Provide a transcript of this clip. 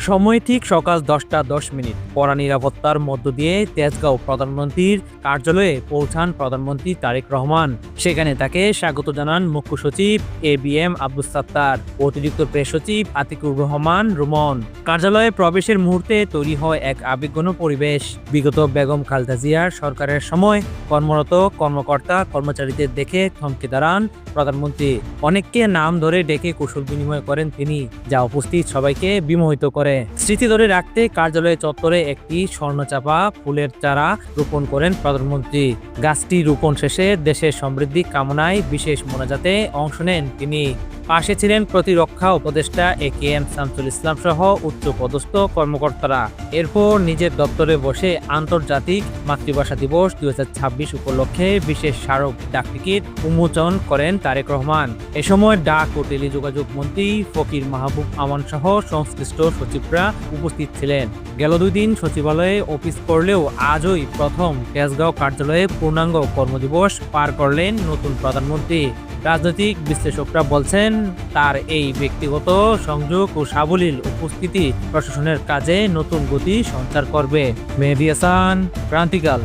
সময় ঠিক সকাল 10টা 10 মিনিট। কড়া নিরাপত্তার মধ্য দিয়ে তেজগাঁও প্রধানমন্ত্রীর কার্যালয়ে পৌঁছান প্রধানমন্ত্রী তারেক রহমান। সেখানে তাকে স্বাগত জানান মুখ্য সচিব ABM আব্দুস সাত্তার, অতিরিক্ত প্রেস সচিব আতিকুর রহমান রুমন। কার্যালয়ে প্রবেশের মুহূর্তে তৈরি হয় এক আবেগঘন পরিবেশ। বিগত বেগম খালেদা জিয়ার সরকারের সময় কর্মরত কর্মকর্তা কর্মচারীদের দেখে থমকে দাঁড়ান প্রধানমন্ত্রী। অনেককে নাম ধরে ডেকে কুশল বিনিময় করেন তিনি, যা উপস্থিত সবাইকে বিমোহিত করে। স্মৃতি ধরে রাখতে কার্যালয় চত্বরে একটি স্বর্ণচাপা ফুলের চারা রোপণ করেন প্রধানমন্ত্রী। গাছটি রোপণ শেষে দেশের সমৃদ্ধি কামনায় বিশেষ মোনাজাতে অংশ নেন তিনি। পাশে ছিলেন প্রতিরক্ষা উপদেষ্টা AKM শামসুল ইসলাম সহ উচ্চপদস্থ কর্মকর্তারা। এরপর নিজের দপ্তরে বসে আন্তর্জাতিক মাতৃভাষা দিবস 2026 উপলক্ষে বিশেষ স্মারক ডাকটিকিট উন্মোচন করেন তারেক রহমান। এ সময় ডাক ও টেলিযোগাযোগ মন্ত্রী ফকির মাহবুব আমান সহ সংশ্লিষ্ট সচিবরা উপস্থিত ছিলেন। গেল 2 দিন সচিবালয়ে অফিস করলেও আজই প্রথম তেজগাঁও কার্যালয়ে পূর্ণাঙ্গ কর্মদিবস পার করলেন নতুন প্রধানমন্ত্রী। রাজনৈতিক বিশ্লেষকরা বলছেন, তার এই ব্যক্তিগত সংযোগ ও সাবলীল উপস্থিতি প্রশাসনের কাজে নতুন গতি সঞ্চার করবে। মেহেদী হাসান, ক্রান্তিকাল।